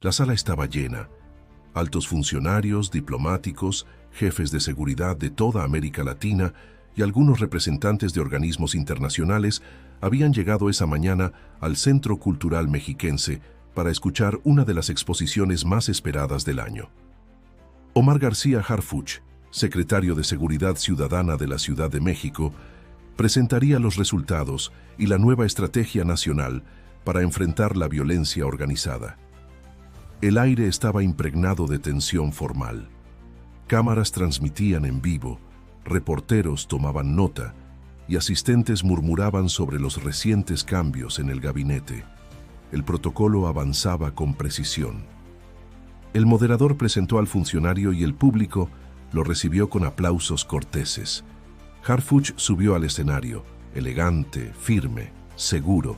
La sala estaba llena. Altos funcionarios, diplomáticos, jefes de seguridad de toda América Latina y algunos representantes de organismos internacionales habían llegado esa mañana al Centro Cultural Mexiquense para escuchar una de las exposiciones más esperadas del año. Omar García Harfuch, secretario de Seguridad Ciudadana de la Ciudad de México, presentaría los resultados y la nueva estrategia nacional para enfrentar la violencia organizada. El aire estaba impregnado de tensión formal. Cámaras transmitían en vivo, reporteros tomaban nota y asistentes murmuraban sobre los recientes cambios en el gabinete. El protocolo avanzaba con precisión. El moderador presentó al funcionario y el público lo recibió con aplausos corteses. Harfuch subió al escenario, elegante, firme, seguro.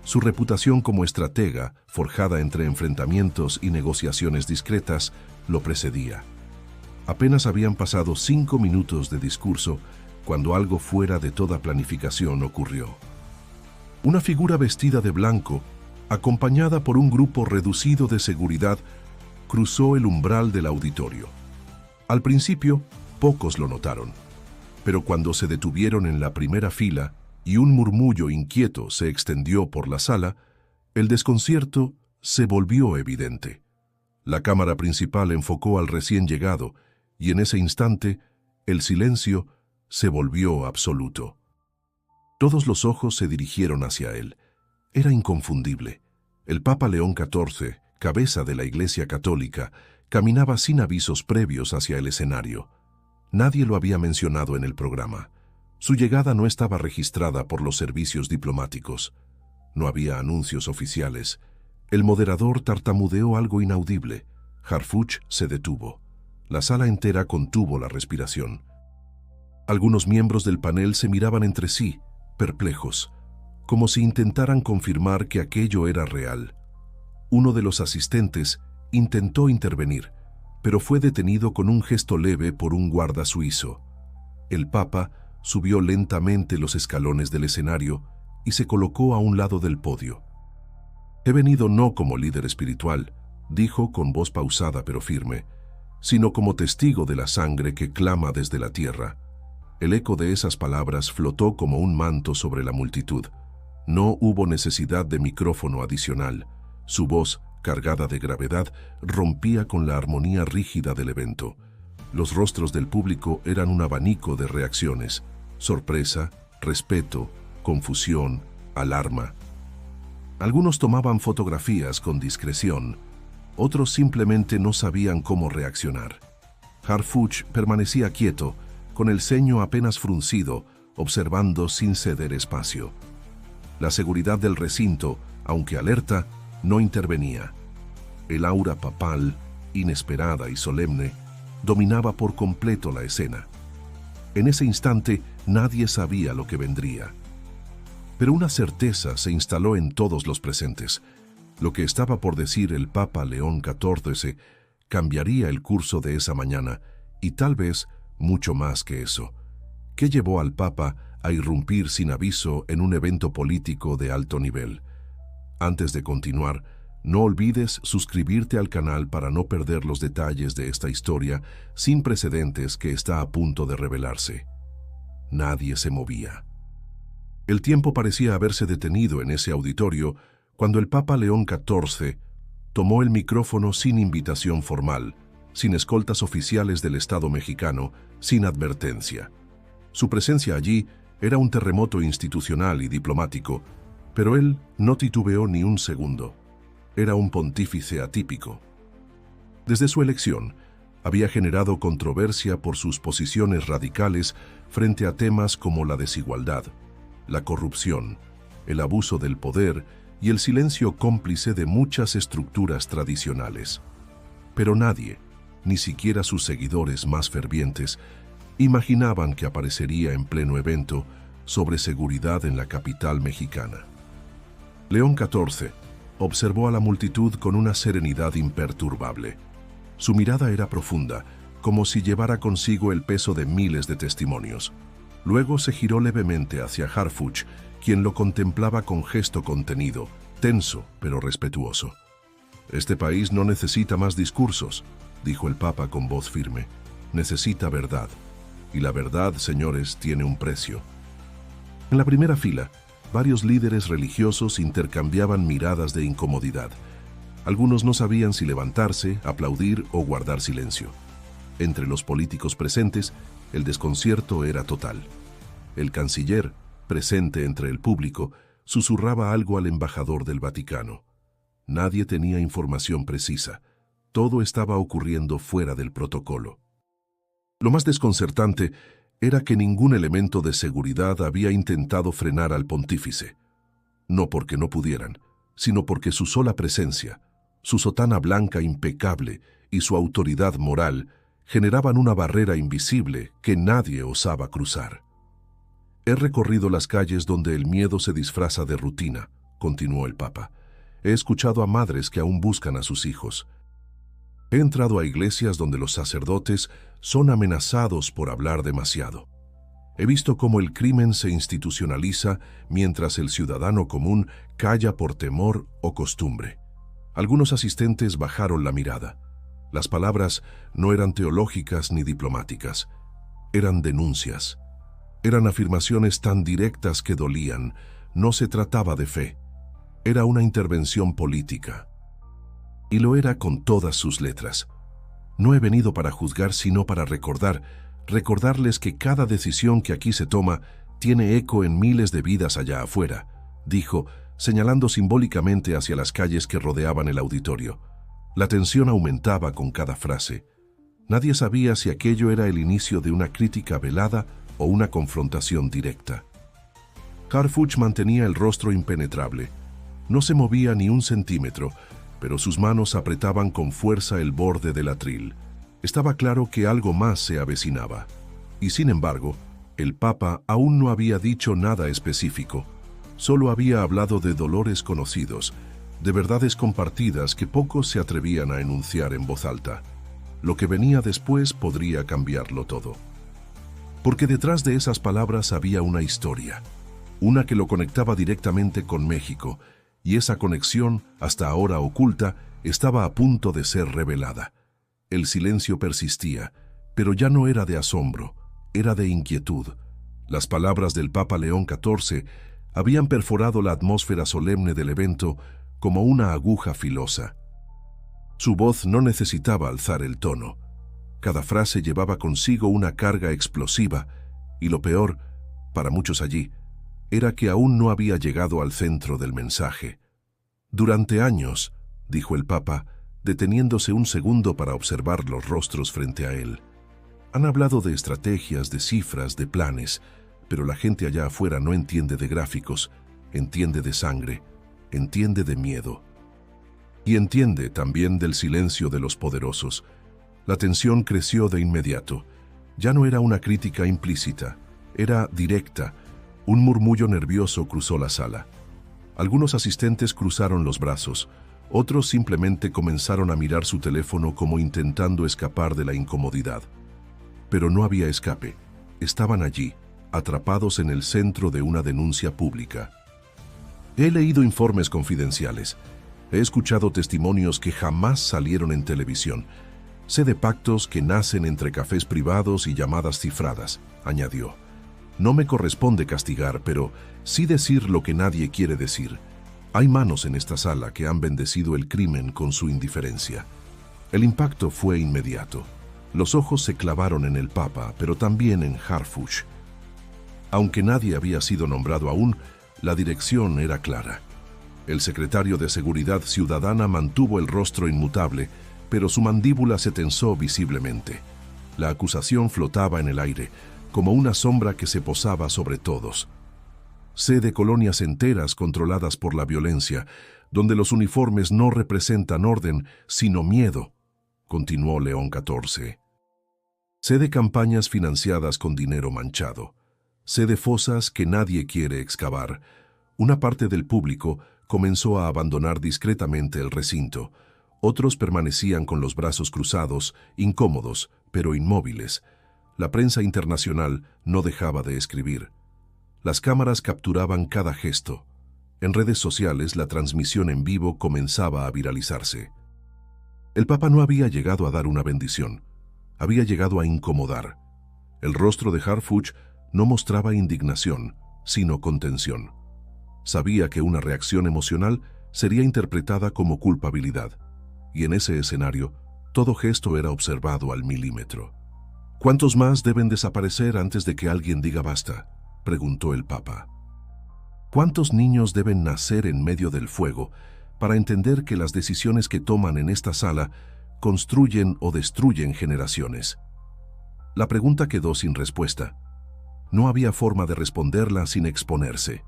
Su reputación como estratega, forjada entre enfrentamientos y negociaciones discretas, lo precedía. Apenas habían pasado 5 minutos de discurso cuando algo fuera de toda planificación ocurrió. Una figura vestida de blanco, acompañada por un grupo reducido de seguridad, cruzó el umbral del auditorio. Al principio, pocos lo notaron, pero cuando se detuvieron en la primera fila y un murmullo inquieto se extendió por la sala, el desconcierto se volvió evidente. La cámara principal enfocó al recién llegado y en ese instante el silencio se volvió absoluto. Todos los ojos se dirigieron hacia él. Era inconfundible. El Papa León XIV, cabeza de la Iglesia Católica, caminaba sin avisos previos hacia el escenario. Nadie lo había mencionado en el programa. Su llegada no estaba registrada por los servicios diplomáticos. No había anuncios oficiales. El moderador tartamudeó algo inaudible. Harfuch se detuvo. La sala entera contuvo la respiración. Algunos miembros del panel se miraban entre sí, perplejos, como si intentaran confirmar que aquello era real. Uno de los asistentes intentó intervenir, pero fue detenido con un gesto leve por un guarda suizo. El Papa subió lentamente los escalones del escenario y se colocó a un lado del podio. «He venido no como líder espiritual», dijo con voz pausada pero firme, «sino como testigo de la sangre que clama desde la tierra». El eco de esas palabras flotó como un manto sobre la multitud. No hubo necesidad de micrófono adicional. Su voz, cargada de gravedad, rompía con la armonía rígida del evento. Los rostros del público eran un abanico de reacciones: sorpresa, respeto, confusión, alarma. Algunos tomaban fotografías con discreción, otros simplemente no sabían cómo reaccionar. Harfuch permanecía quieto, con el ceño apenas fruncido, observando sin ceder espacio. La seguridad del recinto, aunque alerta, no intervenía. El aura papal, inesperada y solemne, dominaba por completo la escena. En ese instante nadie sabía lo que vendría. Pero una certeza se instaló en todos los presentes. Lo que estaba por decir el Papa León XIV cambiaría el curso de esa mañana, y tal vez mucho más que eso. ¿Qué llevó al Papa a irrumpir sin aviso en un evento político de alto nivel? Antes de continuar, no olvides suscribirte al canal para no perder los detalles de esta historia sin precedentes que está a punto de revelarse. Nadie se movía. El tiempo parecía haberse detenido en ese auditorio cuando el Papa León XIV tomó el micrófono sin invitación formal, sin escoltas oficiales del Estado mexicano, sin advertencia. Su presencia allí era un terremoto institucional y diplomático, pero él no titubeó ni un segundo. Era un pontífice atípico. Desde su elección, había generado controversia por sus posiciones radicales frente a temas como la desigualdad, la corrupción, el abuso del poder y el silencio cómplice de muchas estructuras tradicionales. Pero nadie, ni siquiera sus seguidores más fervientes, imaginaban que aparecería en pleno evento sobre seguridad en la capital mexicana. León XIV observó a la multitud con una serenidad imperturbable. Su mirada era profunda, como si llevara consigo el peso de miles de testimonios. Luego se giró levemente hacia Harfuch, quien lo contemplaba con gesto contenido, tenso pero respetuoso. Este país no necesita más discursos, dijo el Papa con voz firme. Necesita verdad. Y la verdad, señores, tiene un precio. En la primera fila, varios líderes religiosos intercambiaban miradas de incomodidad. Algunos no sabían si levantarse, aplaudir o guardar silencio. Entre los políticos presentes, el desconcierto era total. El canciller, presente entre el público, susurraba algo al embajador del Vaticano. Nadie tenía información precisa. Todo estaba ocurriendo fuera del protocolo. Lo más desconcertante era que ningún elemento de seguridad había intentado frenar al pontífice. No porque no pudieran, sino porque su sola presencia, su sotana blanca impecable y su autoridad moral generaban una barrera invisible que nadie osaba cruzar. He recorrido las calles donde el miedo se disfraza de rutina, continuó el Papa. He escuchado a madres que aún buscan a sus hijos. He entrado a iglesias donde los sacerdotes son amenazados por hablar demasiado. He visto cómo el crimen se institucionaliza mientras el ciudadano común calla por temor o costumbre. Algunos asistentes bajaron la mirada. Las palabras no eran teológicas ni diplomáticas. Eran denuncias. Eran afirmaciones tan directas que dolían. No se trataba de fe. Era una intervención política. Y lo era con todas sus letras. No he venido para juzgar, sino para recordarles que cada decisión que aquí se toma tiene eco en miles de vidas allá afuera, dijo, señalando simbólicamente hacia las calles que rodeaban el auditorio. La tensión aumentaba con cada frase. Nadie sabía si aquello era el inicio de una crítica velada o una confrontación directa. Harfuch mantenía el rostro impenetrable. No se movía ni un centímetro, pero sus manos apretaban con fuerza el borde del atril. Estaba claro que algo más se avecinaba. Y sin embargo, el Papa aún no había dicho nada específico. Solo había hablado de dolores conocidos, de verdades compartidas que pocos se atrevían a enunciar en voz alta. Lo que venía después podría cambiarlo todo. Porque detrás de esas palabras había una historia, una que lo conectaba directamente con México, y esa conexión, hasta ahora oculta, estaba a punto de ser revelada. El silencio persistía, pero ya no era de asombro, era de inquietud. Las palabras del Papa León XIV habían perforado la atmósfera solemne del evento como una aguja filosa. Su voz no necesitaba alzar el tono. Cada frase llevaba consigo una carga explosiva, y lo peor, para muchos allí, era que aún no había llegado al centro del mensaje. Durante años, dijo el Papa, deteniéndose un segundo para observar los rostros frente a él, han hablado de estrategias, de cifras, de planes, pero la gente allá afuera no entiende de gráficos, entiende de sangre, entiende de miedo. Y entiende también del silencio de los poderosos. La tensión creció de inmediato. Ya no era una crítica implícita, era directa. Un murmullo nervioso cruzó la sala. Algunos asistentes cruzaron los brazos, otros simplemente comenzaron a mirar su teléfono como intentando escapar de la incomodidad. Pero no había escape. Estaban allí, atrapados en el centro de una denuncia pública. He leído informes confidenciales. He escuchado testimonios que jamás salieron en televisión. Sé de pactos que nacen entre cafés privados y llamadas cifradas, añadió. No me corresponde castigar, pero sí decir lo que nadie quiere decir. Hay manos en esta sala que han bendecido el crimen con su indiferencia. El impacto fue inmediato. Los ojos se clavaron en el Papa, pero también en Harfuch. Aunque nadie había sido nombrado aún, la dirección era clara. El secretario de Seguridad Ciudadana mantuvo el rostro inmutable, pero su mandíbula se tensó visiblemente. La acusación flotaba en el aire, como una sombra que se posaba sobre todos. Sé de colonias enteras controladas por la violencia, donde los uniformes no representan orden, sino miedo, continuó León XIV. Sé de campañas financiadas con dinero manchado. Sé de fosas que nadie quiere excavar. Una parte del público comenzó a abandonar discretamente el recinto. Otros permanecían con los brazos cruzados, incómodos, pero inmóviles. La prensa internacional no dejaba de escribir. Las cámaras capturaban cada gesto. En redes sociales la transmisión en vivo comenzaba a viralizarse. El Papa no había llegado a dar una bendición, había llegado a incomodar. El rostro de Harfuch no mostraba indignación, sino contención. Sabía que una reacción emocional sería interpretada como culpabilidad, y en ese escenario, todo gesto era observado al milímetro. ¿Cuántos más deben desaparecer antes de que alguien diga basta?, preguntó el Papa. ¿Cuántos niños deben nacer en medio del fuego para entender que las decisiones que toman en esta sala construyen o destruyen generaciones? La pregunta quedó sin respuesta. No había forma de responderla sin exponerse.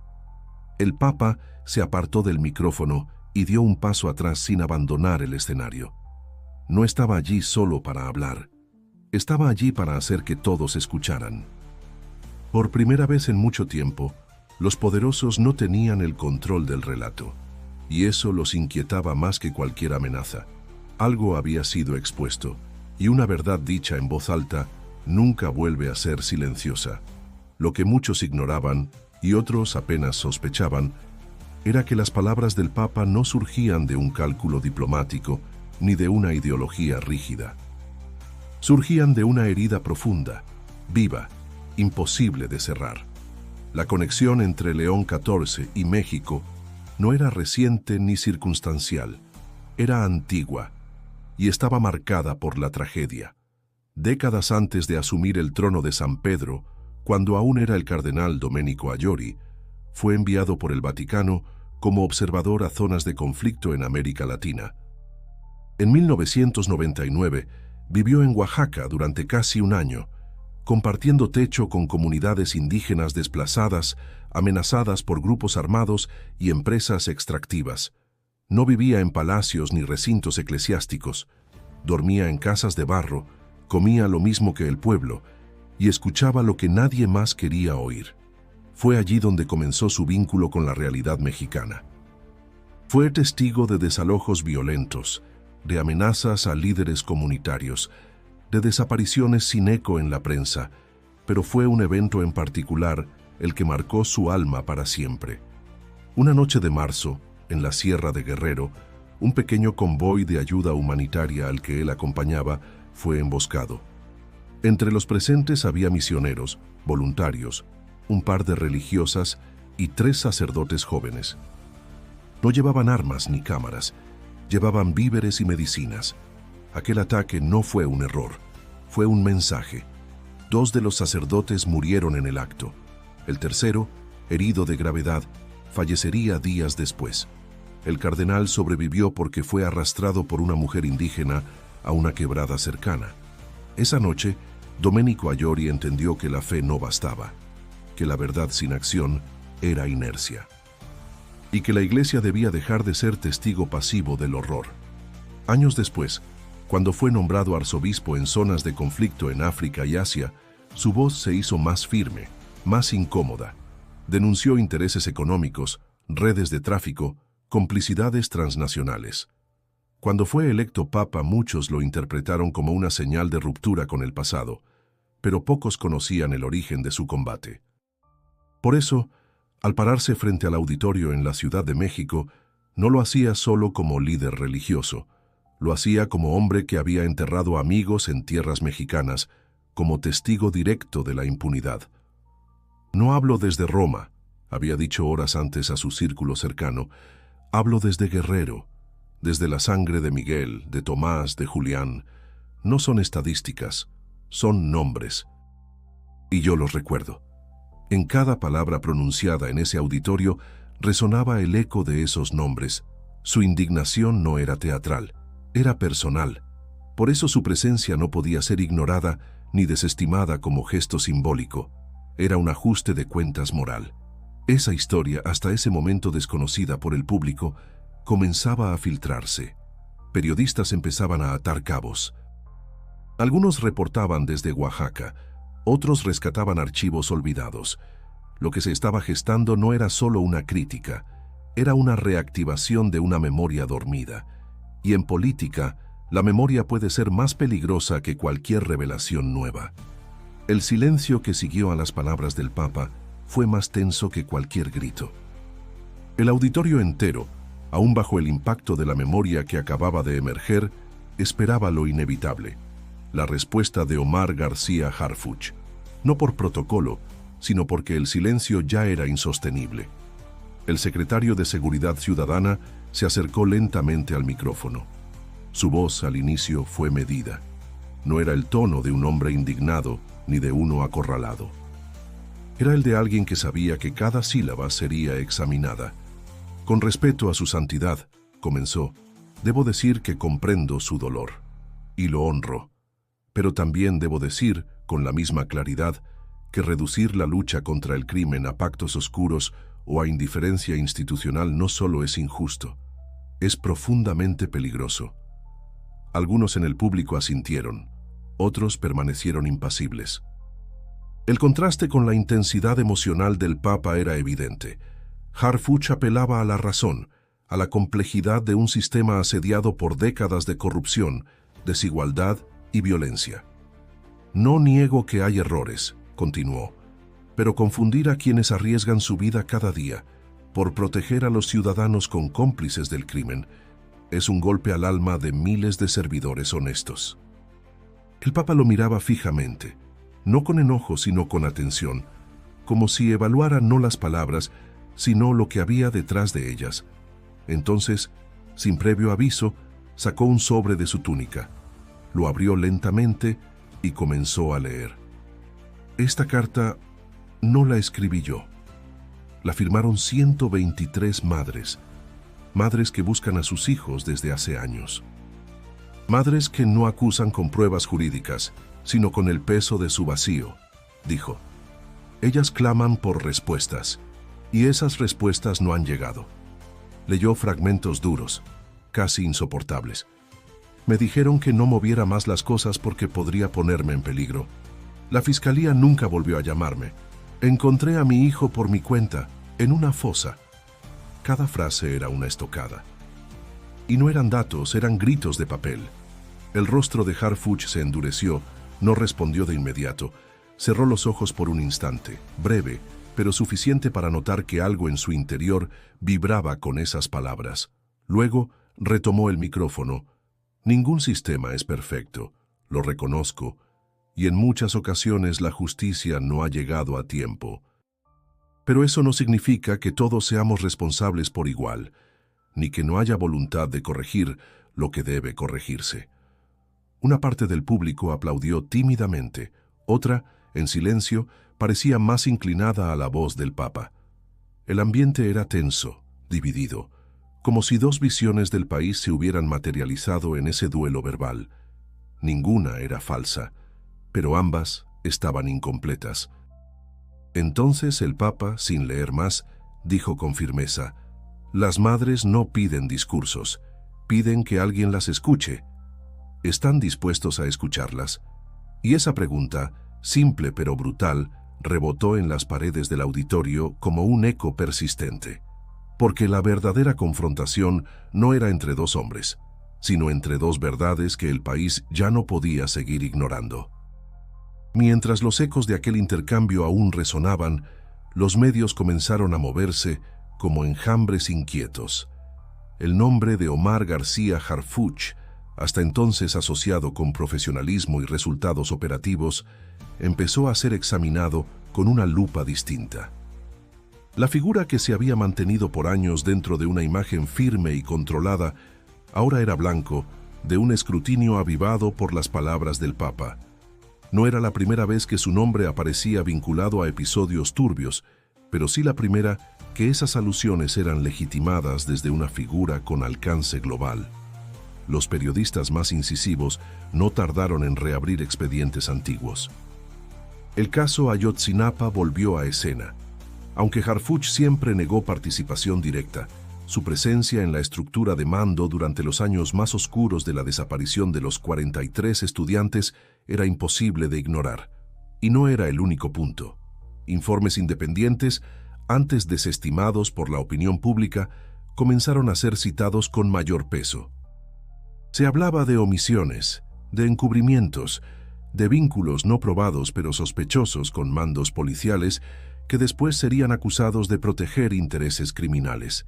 El Papa se apartó del micrófono y dio un paso atrás sin abandonar el escenario. No estaba allí solo para hablar. Estaba allí para hacer que todos escucharan. Por primera vez en mucho tiempo, los poderosos no tenían el control del relato, y eso los inquietaba más que cualquier amenaza. Algo había sido expuesto, y una verdad dicha en voz alta nunca vuelve a ser silenciosa. Lo que muchos ignoraban, y otros apenas sospechaban, era que las palabras del Papa no surgían de un cálculo diplomático ni de una ideología rígida. Surgían de una herida profunda, viva, imposible de cerrar. La conexión entre León XIV y México no era reciente ni circunstancial, era antigua y estaba marcada por la tragedia. Décadas antes de asumir el trono de San Pedro, cuando aún era el cardenal Domenico Aiori, fue enviado por el Vaticano como observador a zonas de conflicto en América Latina. En 1999 vivió en Oaxaca durante casi un año, compartiendo techo con comunidades indígenas desplazadas, amenazadas por grupos armados y empresas extractivas. No vivía en palacios ni recintos eclesiásticos, dormía en casas de barro, comía lo mismo que el pueblo y escuchaba lo que nadie más quería oír. Fue allí donde comenzó su vínculo con la realidad mexicana. Fue testigo de desalojos violentos, de amenazas a líderes comunitarios, de desapariciones sin eco en la prensa, pero fue un evento en particular el que marcó su alma para siempre. Una noche de marzo, en la Sierra de Guerrero, un pequeño convoy de ayuda humanitaria al que él acompañaba fue emboscado. Entre los presentes había misioneros, voluntarios, un par de religiosas y 3 sacerdotes jóvenes. No llevaban armas ni cámaras, llevaban víveres y medicinas. Aquel ataque no fue un error, fue un mensaje. 2 de los sacerdotes murieron en el acto. El tercero, herido de gravedad, fallecería días después. El cardenal sobrevivió porque fue arrastrado por una mujer indígena a una quebrada cercana. Esa noche, Domenico Aiori entendió que la fe no bastaba, que la verdad sin acción era inercia, y que la Iglesia debía dejar de ser testigo pasivo del horror. Años después, cuando fue nombrado arzobispo en zonas de conflicto en África y Asia, su voz se hizo más firme, más incómoda. Denunció intereses económicos, redes de tráfico, complicidades transnacionales. Cuando fue electo papa, muchos lo interpretaron como una señal de ruptura con el pasado, pero pocos conocían el origen de su combate. Por eso, al pararse frente al auditorio en la Ciudad de México, no lo hacía solo como líder religioso, lo hacía como hombre que había enterrado amigos en tierras mexicanas, como testigo directo de la impunidad. No hablo desde Roma, había dicho horas antes a su círculo cercano, hablo desde Guerrero, desde la sangre de Miguel, de Tomás, de Julián. No son estadísticas, son nombres. Y yo los recuerdo. En cada palabra pronunciada en ese auditorio resonaba el eco de esos nombres. Su indignación no era teatral, era personal. Por eso su presencia no podía ser ignorada ni desestimada como gesto simbólico. Era un ajuste de cuentas moral. Esa historia, hasta ese momento desconocida por el público, comenzaba a filtrarse. Periodistas empezaban a atar cabos. Algunos reportaban desde Oaxaca, otros rescataban archivos olvidados. Lo que se estaba gestando no era solo una crítica, era una reactivación de una memoria dormida. Y en política, la memoria puede ser más peligrosa que cualquier revelación nueva. El silencio que siguió a las palabras del Papa fue más tenso que cualquier grito. El auditorio entero, aún bajo el impacto de la memoria que acababa de emerger, esperaba lo inevitable, la respuesta de Omar García Harfuch, no por protocolo, sino porque el silencio ya era insostenible. El secretario de Seguridad Ciudadana se acercó lentamente al micrófono. Su voz al inicio fue medida. No era el tono de un hombre indignado ni de uno acorralado. Era el de alguien que sabía que cada sílaba sería examinada. Con respeto a su santidad, comenzó, debo decir que comprendo su dolor, y lo honro. Pero también debo decir, con la misma claridad, que reducir la lucha contra el crimen a pactos oscuros o a indiferencia institucional no solo es injusto, es profundamente peligroso. Algunos en el público asintieron, otros permanecieron impasibles. El contraste con la intensidad emocional del Papa era evidente. Harfuch apelaba a la razón, a la complejidad de un sistema asediado por décadas de corrupción, desigualdad y violencia. No niego que hay errores, continuó, pero confundir a quienes arriesgan su vida cada día por proteger a los ciudadanos con cómplices del crimen es un golpe al alma de miles de servidores honestos. El Papa lo miraba fijamente, no con enojo sino con atención, como si evaluara no las palabras, sino lo que había detrás de ellas. Entonces, sin previo aviso, sacó un sobre de su túnica, lo abrió lentamente y comenzó a leer. Esta carta no la escribí yo. La firmaron 123 madres, madres que buscan a sus hijos desde hace años. Madres que no acusan con pruebas jurídicas, sino con el peso de su vacío, dijo. Ellas claman por respuestas, y esas respuestas no han llegado. Leyó fragmentos duros, casi insoportables. Me dijeron que no moviera más las cosas porque podría ponerme en peligro. La fiscalía nunca volvió a llamarme. Encontré a mi hijo por mi cuenta, en una fosa. Cada frase era una estocada. Y no eran datos, eran gritos de papel. El rostro de Harfuch se endureció, no respondió de inmediato. Cerró los ojos por un instante, breve, pero suficiente para notar que algo en su interior vibraba con esas palabras. Luego retomó el micrófono. Ningún sistema es perfecto, lo reconozco, y en muchas ocasiones la justicia no ha llegado a tiempo. Pero eso no significa que todos seamos responsables por igual, ni que no haya voluntad de corregir lo que debe corregirse. Una parte del público aplaudió tímidamente, otra, en silencio, parecía más inclinada a la voz del Papa. El ambiente era tenso, dividido, como si dos visiones del país se hubieran materializado en ese duelo verbal. Ninguna era falsa, pero ambas estaban incompletas. Entonces el Papa, sin leer más, dijo con firmeza, «Las madres no piden discursos, piden que alguien las escuche. ¿Están dispuestos a escucharlas?» Y esa pregunta, simple pero brutal, rebotó en las paredes del auditorio como un eco persistente. Porque la verdadera confrontación no era entre dos hombres, sino entre dos verdades que el país ya no podía seguir ignorando. Mientras los ecos de aquel intercambio aún resonaban, los medios comenzaron a moverse como enjambres inquietos. El nombre de Omar García Harfuch, hasta entonces asociado con profesionalismo y resultados operativos, empezó a ser examinado con una lupa distinta. La figura que se había mantenido por años dentro de una imagen firme y controlada, ahora era blanco de un escrutinio avivado por las palabras del Papa. No era la primera vez que su nombre aparecía vinculado a episodios turbios, pero sí la primera que esas alusiones eran legitimadas desde una figura con alcance global. Los periodistas más incisivos no tardaron en reabrir expedientes antiguos. El caso Ayotzinapa volvió a escena. Aunque Harfuch siempre negó participación directa, su presencia en la estructura de mando durante los años más oscuros de la desaparición de los 43 estudiantes era imposible de ignorar. Y no era el único punto. Informes independientes, antes desestimados por la opinión pública, comenzaron a ser citados con mayor peso. Se hablaba de omisiones, de encubrimientos, de vínculos no probados pero sospechosos con mandos policiales que después serían acusados de proteger intereses criminales.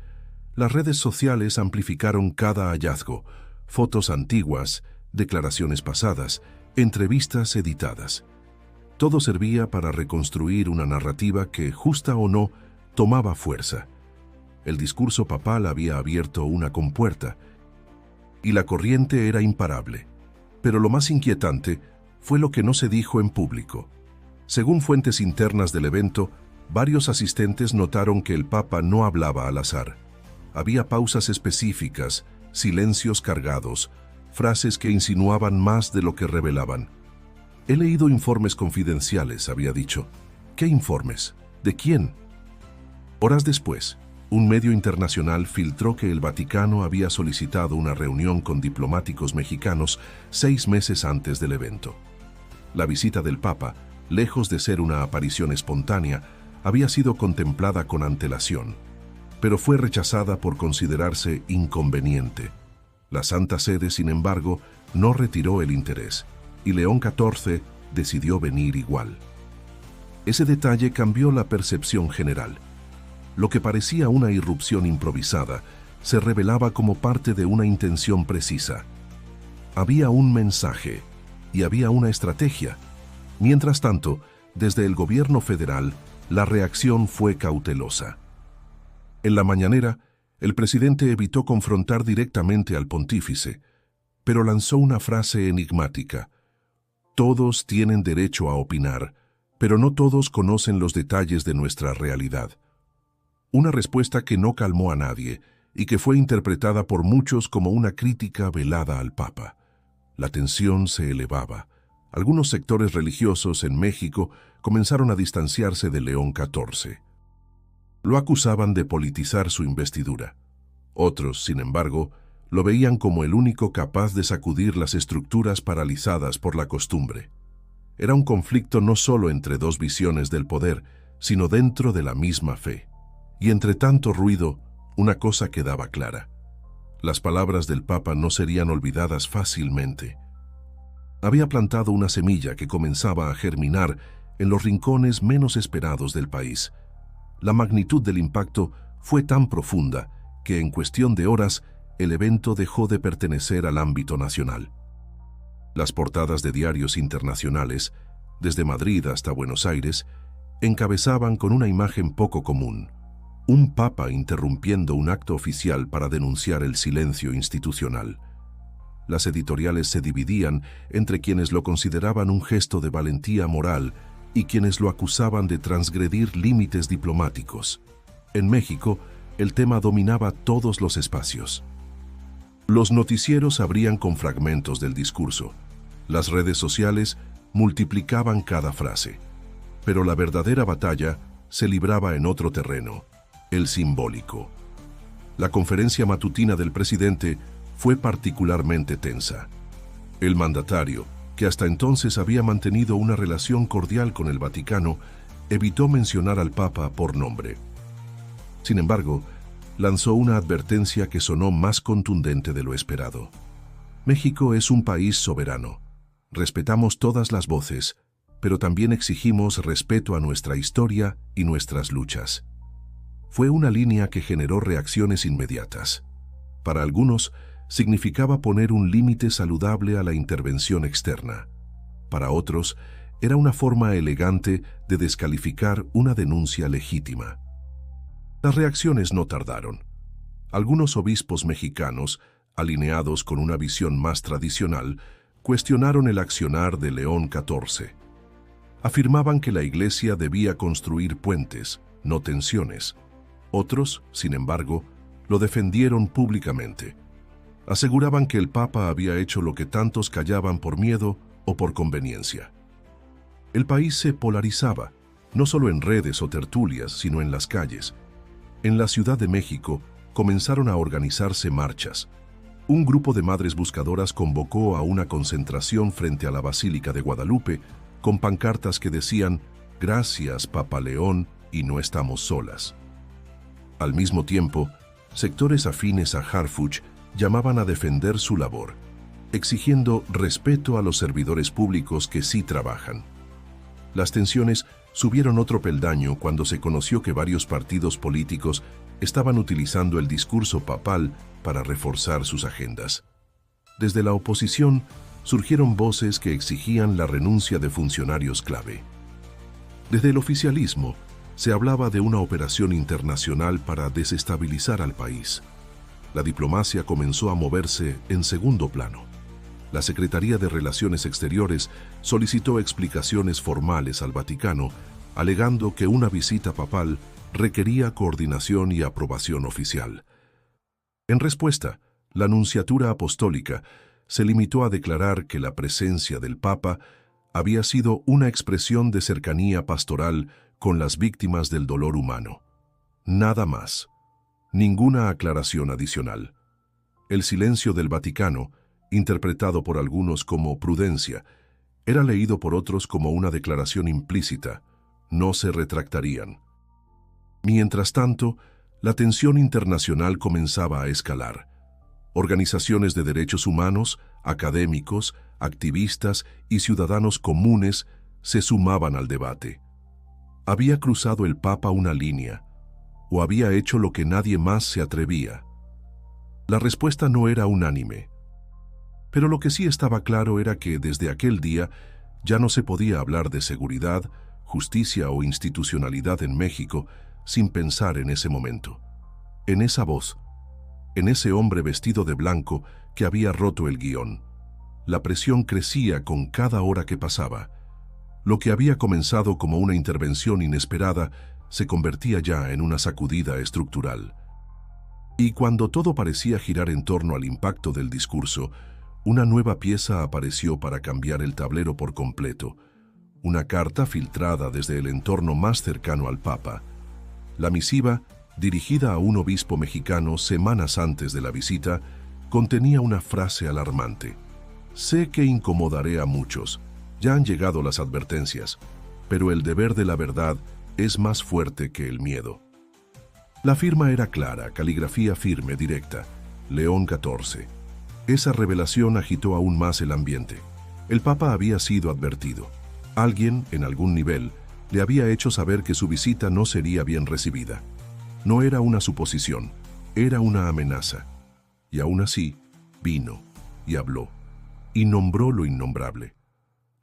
Las redes sociales amplificaron cada hallazgo, fotos antiguas, declaraciones pasadas, entrevistas editadas. Todo servía para reconstruir una narrativa que, justa o no, tomaba fuerza. El discurso papal había abierto una compuerta y la corriente era imparable. Pero lo más inquietante fue lo que no se dijo en público. Según fuentes internas del evento, varios asistentes notaron que el Papa no hablaba al azar. Había pausas específicas, silencios cargados, frases que insinuaban más de lo que revelaban. He leído informes confidenciales, había dicho. ¿Qué informes? ¿De quién? Horas después, un medio internacional filtró que el Vaticano había solicitado una reunión con diplomáticos mexicanos 6 meses antes del evento. La visita del Papa, lejos de ser una aparición espontánea, había sido contemplada con antelación, pero fue rechazada por considerarse inconveniente. La Santa Sede, sin embargo, no retiró el interés, y León XIV decidió venir igual. Ese detalle cambió la percepción general. Lo que parecía una irrupción improvisada se revelaba como parte de una intención precisa. Había un mensaje y había una estrategia. Mientras tanto, desde el gobierno federal, la reacción fue cautelosa. En la mañanera, el presidente evitó confrontar directamente al pontífice, pero lanzó una frase enigmática. Todos tienen derecho a opinar, pero no todos conocen los detalles de nuestra realidad. Una respuesta que no calmó a nadie y que fue interpretada por muchos como una crítica velada al Papa. La tensión se elevaba. Algunos sectores religiosos en México comenzaron a distanciarse de León XIV. Lo acusaban de politizar su investidura. Otros, sin embargo, lo veían como el único capaz de sacudir las estructuras paralizadas por la costumbre. Era un conflicto no solo entre dos visiones del poder, sino dentro de la misma fe. Y entre tanto ruido, una cosa quedaba clara. Las palabras del Papa no serían olvidadas fácilmente. Había plantado una semilla que comenzaba a germinar en los rincones menos esperados del país. La magnitud del impacto fue tan profunda que en cuestión de horas el evento dejó de pertenecer al ámbito nacional. Las portadas de diarios internacionales, desde Madrid hasta Buenos Aires, encabezaban con una imagen poco común. Un papa interrumpiendo un acto oficial para denunciar el silencio institucional. Las editoriales se dividían entre quienes lo consideraban un gesto de valentía moral y quienes lo acusaban de transgredir límites diplomáticos. En México, el tema dominaba todos los espacios. Los noticieros abrían con fragmentos del discurso. Las redes sociales multiplicaban cada frase. Pero la verdadera batalla se libraba en otro terreno, el simbólico. La conferencia matutina del presidente fue particularmente tensa. El mandatario, que hasta entonces había mantenido una relación cordial con el Vaticano, evitó mencionar al Papa por nombre. Sin embargo, lanzó una advertencia que sonó más contundente de lo esperado. México es un país soberano. Respetamos todas las voces, pero también exigimos respeto a nuestra historia y nuestras luchas. Fue una línea que generó reacciones inmediatas. Para algunos, significaba poner un límite saludable a la intervención externa. Para otros, era una forma elegante de descalificar una denuncia legítima. Las reacciones no tardaron. Algunos obispos mexicanos, alineados con una visión más tradicional, cuestionaron el accionar de León XIV. Afirmaban que la Iglesia debía construir puentes, no tensiones. Otros, sin embargo, lo defendieron públicamente. Aseguraban que el Papa había hecho lo que tantos callaban por miedo o por conveniencia. El país se polarizaba, no solo en redes o tertulias, sino en las calles. En la Ciudad de México comenzaron a organizarse marchas. Un grupo de madres buscadoras convocó a una concentración frente a la Basílica de Guadalupe con pancartas que decían «Gracias, Papa León, y no estamos solas». Al mismo tiempo, sectores afines a Harfuch llamaban a defender su labor, exigiendo respeto a los servidores públicos que sí trabajan. Las tensiones subieron otro peldaño cuando se conoció que varios partidos políticos estaban utilizando el discurso papal para reforzar sus agendas. Desde la oposición surgieron voces que exigían la renuncia de funcionarios clave. Desde el oficialismo se hablaba de una operación internacional para desestabilizar al país. La diplomacia comenzó a moverse en segundo plano. La Secretaría de Relaciones Exteriores solicitó explicaciones formales al Vaticano, alegando que una visita papal requería coordinación y aprobación oficial. En respuesta, la Nunciatura Apostólica se limitó a declarar que la presencia del Papa había sido una expresión de cercanía pastoral con las víctimas del dolor humano. Nada más. Ninguna aclaración adicional. El silencio del Vaticano, interpretado por algunos como prudencia, era leído por otros como una declaración implícita. No se retractarían. Mientras tanto, la tensión internacional comenzaba a escalar. Organizaciones de derechos humanos, académicos, activistas y ciudadanos comunes se sumaban al debate. ¿Había cruzado el Papa una línea? ¿O había hecho lo que nadie más se atrevía? La respuesta no era unánime. Pero lo que sí estaba claro era que desde aquel día ya no se podía hablar de seguridad, justicia o institucionalidad en México sin pensar en ese momento, en esa voz, en ese hombre vestido de blanco que había roto el guión. La presión crecía con cada hora que pasaba. Lo que había comenzado como una intervención inesperada se convertía ya en una sacudida estructural. Y cuando todo parecía girar en torno al impacto del discurso, una nueva pieza apareció para cambiar el tablero por completo. Una carta filtrada desde el entorno más cercano al Papa. La misiva, dirigida a un obispo mexicano semanas antes de la visita, contenía una frase alarmante. Sé que incomodaré a muchos, ya han llegado las advertencias, pero el deber de la verdad es más fuerte que el miedo. La firma era clara, caligrafía firme, directa. León XIV. Esa revelación agitó aún más el ambiente. El Papa había sido advertido. Alguien, en algún nivel, le había hecho saber que su visita no sería bien recibida. No era una suposición, era una amenaza. Y aún así, vino y habló, y nombró lo innombrable.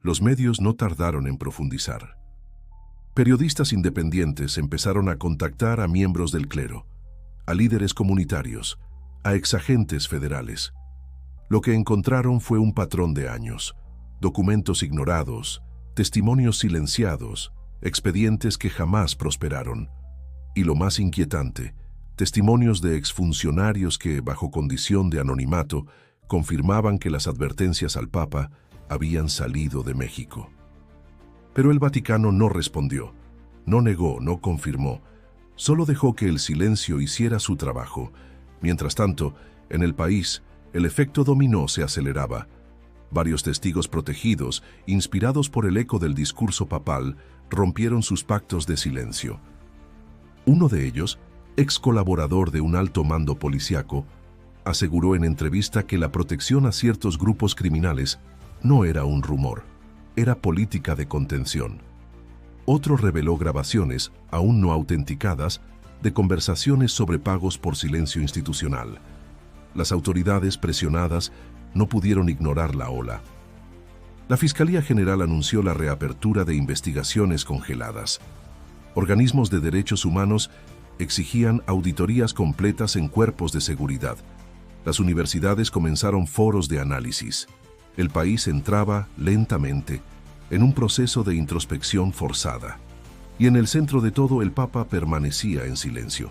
Los medios no tardaron en profundizar. Periodistas independientes empezaron a contactar a miembros del clero, a líderes comunitarios, a exagentes federales. Lo que encontraron fue un patrón de años, documentos ignorados, testimonios silenciados, expedientes que jamás prosperaron. Y lo más inquietante, testimonios de exfuncionarios que, bajo condición de anonimato, confirmaban que las advertencias al Papa habían salido de México. Pero el Vaticano no respondió, no negó, no confirmó, solo dejó que el silencio hiciera su trabajo. Mientras tanto, en el país, el efecto dominó se aceleraba. Varios testigos protegidos, inspirados por el eco del discurso papal, rompieron sus pactos de silencio. Uno de ellos, ex colaborador de un alto mando policíaco, aseguró en entrevista que la protección a ciertos grupos criminales no era un rumor, era política de contención. Otro reveló grabaciones, aún no autenticadas, de conversaciones sobre pagos por silencio institucional. Las autoridades presionadas no pudieron ignorar la ola. La Fiscalía General anunció la reapertura de investigaciones congeladas. Organismos de derechos humanos exigían auditorías completas en cuerpos de seguridad. Las universidades comenzaron foros de análisis. El país entraba, lentamente, en un proceso de introspección forzada. Y en el centro de todo, el Papa permanecía en silencio.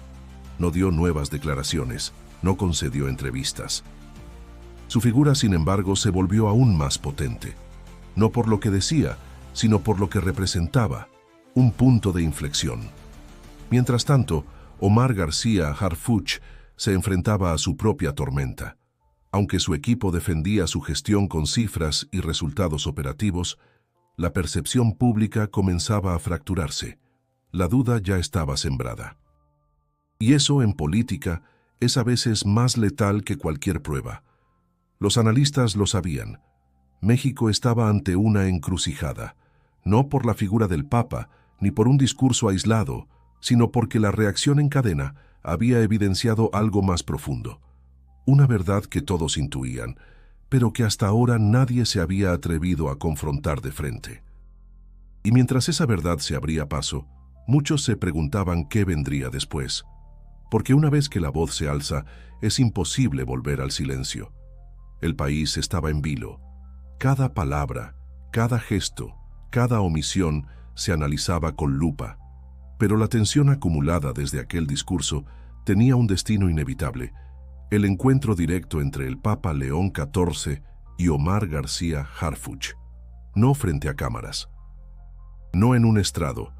No dio nuevas declaraciones, no concedió entrevistas. Su figura, sin embargo, se volvió aún más potente. No por lo que decía, sino por lo que representaba, un punto de inflexión. Mientras tanto, Omar García Harfuch se enfrentaba a su propia tormenta. Aunque su equipo defendía su gestión con cifras y resultados operativos, la percepción pública comenzaba a fracturarse. La duda ya estaba sembrada. Y eso, en política, es a veces más letal que cualquier prueba. Los analistas lo sabían. México estaba ante una encrucijada, no por la figura del Papa, ni por un discurso aislado, sino porque la reacción en cadena había evidenciado algo más profundo. Una verdad que todos intuían, pero que hasta ahora nadie se había atrevido a confrontar de frente. Y mientras esa verdad se abría paso, muchos se preguntaban qué vendría después, porque una vez que la voz se alza, es imposible volver al silencio. El país estaba en vilo. Cada palabra, cada gesto, cada omisión se analizaba con lupa, pero la tensión acumulada desde aquel discurso tenía un destino inevitable: el encuentro directo entre el Papa León XIV y Omar García Harfuch, no frente a cámaras, no en un estrado,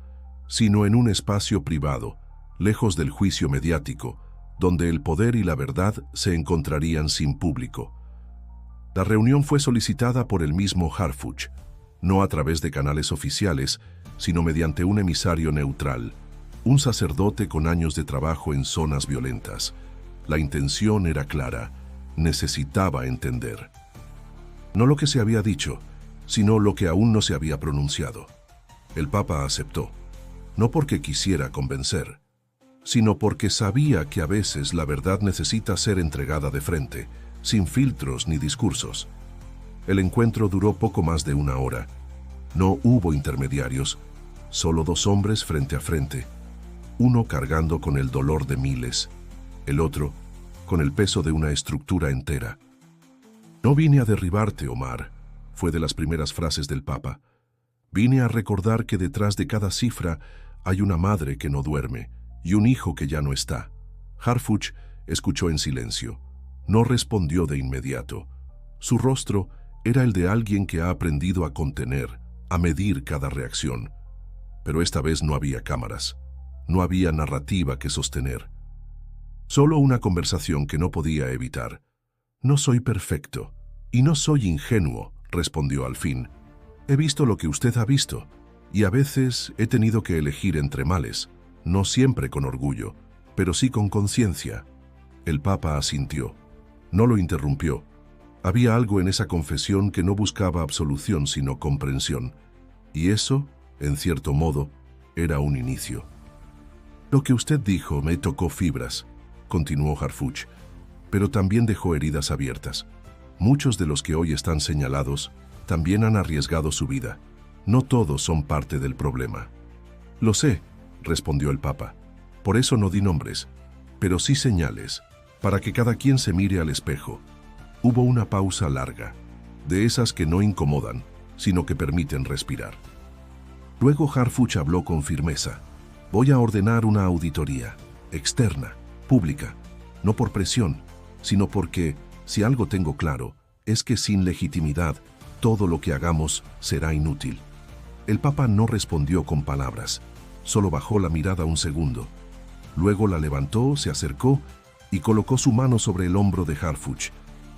sino en un espacio privado, lejos del juicio mediático, donde el poder y la verdad se encontrarían sin público. La reunión fue solicitada por el mismo Harfuch, no a través de canales oficiales, sino mediante un emisario neutral, un sacerdote con años de trabajo en zonas violentas. La intención era clara: necesitaba entender. No lo que se había dicho, sino lo que aún no se había pronunciado. El Papa aceptó, no porque quisiera convencer, sino porque sabía que a veces la verdad necesita ser entregada de frente, sin filtros ni discursos. El encuentro duró poco más de una hora. No hubo intermediarios, solo dos hombres frente a frente, uno cargando con el dolor de miles, el otro con el peso de una estructura entera. «No vine a derribarte, Omar», fue de las primeras frases del Papa. «Vine a recordar que detrás de cada cifra hay una madre que no duerme y un hijo que ya no está». Harfuch escuchó en silencio. No respondió de inmediato. Su rostro era el de alguien que ha aprendido a contener, a medir cada reacción. Pero esta vez no había cámaras, no había narrativa que sostener. Solo una conversación que no podía evitar. «No soy perfecto, y no soy ingenuo», respondió al fin. «He visto lo que usted ha visto, y a veces he tenido que elegir entre males, no siempre con orgullo, pero sí con conciencia». El Papa asintió. No lo interrumpió. Había algo en esa confesión que no buscaba absolución sino comprensión, y eso, en cierto modo, era un inicio. «Lo que usted dijo me tocó fibras», continuó Harfuch, «pero también dejó heridas abiertas. Muchos de los que hoy están señalados también han arriesgado su vida. No todos son parte del problema». «Lo sé», respondió el Papa. «Por eso no di nombres, pero sí señales, para que cada quien se mire al espejo». Hubo una pausa larga, de esas que no incomodan, sino que permiten respirar. Luego Harfuch habló con firmeza. «Voy a ordenar una auditoría, externa, pública, no por presión, sino porque, si algo tengo claro, es que sin legitimidad, todo lo que hagamos será inútil». El Papa no respondió con palabras, solo bajó la mirada un segundo. Luego la levantó, se acercó y colocó su mano sobre el hombro de Harfuch.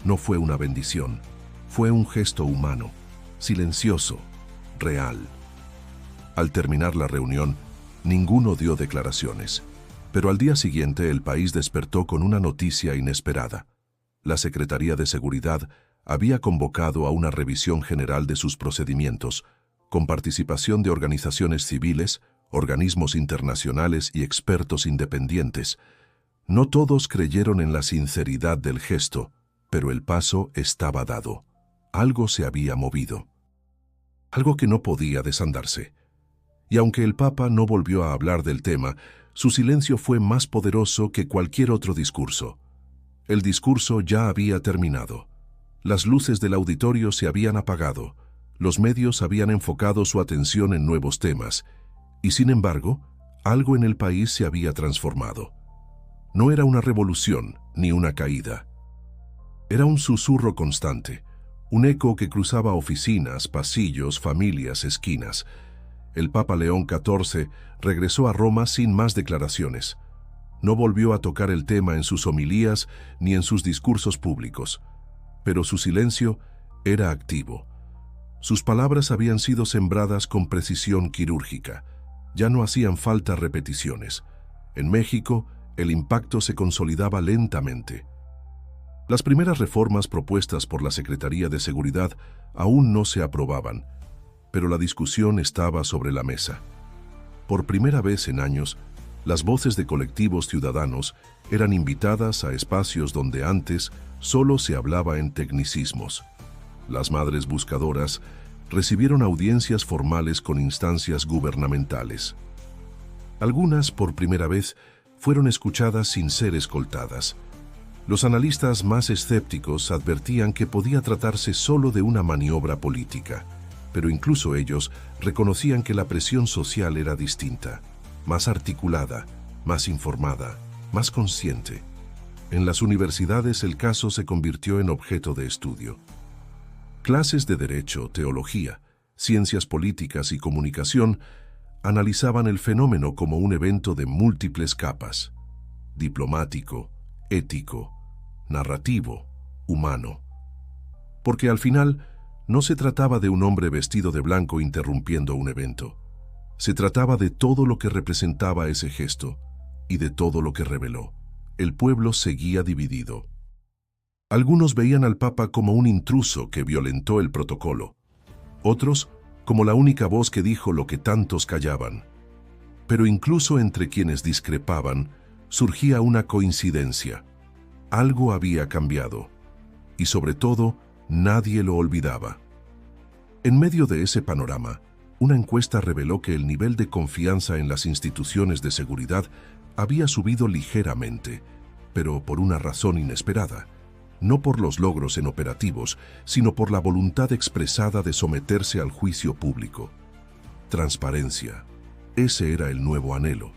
No fue una bendición, fue un gesto humano, silencioso, real. Al terminar la reunión, ninguno dio declaraciones, pero al día siguiente el país despertó con una noticia inesperada. La Secretaría de Seguridad había convocado a una revisión general de sus procedimientos, con participación de organizaciones civiles, organismos internacionales y expertos independientes. No todos creyeron en la sinceridad del gesto, pero el paso estaba dado. Algo se había movido. Algo que no podía desandarse. Y aunque el Papa no volvió a hablar del tema, su silencio fue más poderoso que cualquier otro discurso. El discurso ya había terminado. Las luces del auditorio se habían apagado. Los medios habían enfocado su atención en nuevos temas. Y sin embargo, algo en el país se había transformado. No era una revolución ni una caída. Era un susurro constante, un eco que cruzaba oficinas, pasillos, familias, esquinas. El Papa León XIV regresó a Roma sin más declaraciones. No volvió a tocar el tema en sus homilías ni en sus discursos públicos, pero su silencio era activo. Sus palabras habían sido sembradas con precisión quirúrgica. Ya no hacían falta repeticiones. En México, el impacto se consolidaba lentamente. Las primeras reformas propuestas por la Secretaría de Seguridad aún no se aprobaban, pero la discusión estaba sobre la mesa. Por primera vez en años, las voces de colectivos ciudadanos eran invitadas a espacios donde antes Solo se hablaba en tecnicismos. Las madres buscadoras recibieron audiencias formales con instancias gubernamentales. Algunas, por primera vez, fueron escuchadas sin ser escoltadas. Los analistas más escépticos advertían que podía tratarse solo de una maniobra política, pero incluso ellos reconocían que la presión social era distinta, más articulada, más informada, más consciente. En las universidades el caso se convirtió en objeto de estudio. Clases de derecho, teología, ciencias políticas y comunicación analizaban el fenómeno como un evento de múltiples capas: diplomático, ético, narrativo, humano. Porque al final no se trataba de un hombre vestido de blanco interrumpiendo un evento. Se trataba de todo lo que representaba ese gesto y de todo lo que reveló. El pueblo seguía dividido. Algunos veían al Papa como un intruso que violentó el protocolo. Otros como la única voz que dijo lo que tantos callaban. Pero incluso entre quienes discrepaban, surgía una coincidencia. Algo había cambiado. Y sobre todo, nadie lo olvidaba. En medio de ese panorama, una encuesta reveló que el nivel de confianza en las instituciones de seguridad había subido ligeramente, pero por una razón inesperada. No por los logros en operativos, sino por la voluntad expresada de someterse al juicio público. Transparencia. Ese era el nuevo anhelo.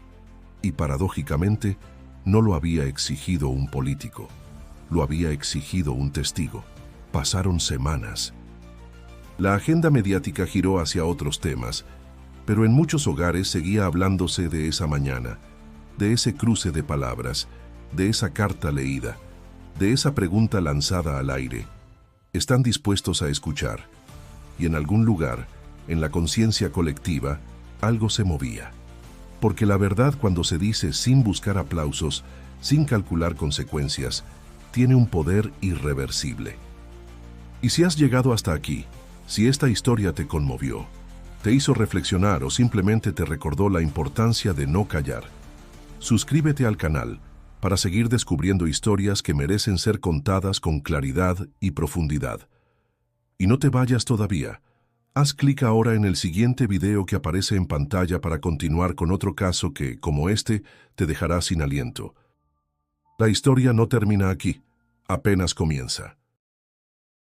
Y paradójicamente, no lo había exigido un político. Lo había exigido un testigo. Pasaron semanas. La agenda mediática giró hacia otros temas, pero en muchos hogares seguía hablándose de esa mañana, de ese cruce de palabras, de esa carta leída, de esa pregunta lanzada al aire. ¿Están dispuestos a escuchar? Y en algún lugar, en la conciencia colectiva, algo se movía. Porque la verdad, cuando se dice sin buscar aplausos, sin calcular consecuencias, tiene un poder irreversible. Y si has llegado hasta aquí, si esta historia te conmovió, te hizo reflexionar o simplemente te recordó la importancia de no callar, suscríbete al canal para seguir descubriendo historias que merecen ser contadas con claridad y profundidad. Y no te vayas todavía. Haz clic ahora en el siguiente video que aparece en pantalla para continuar con otro caso que, como este, te dejará sin aliento. La historia no termina aquí, apenas comienza.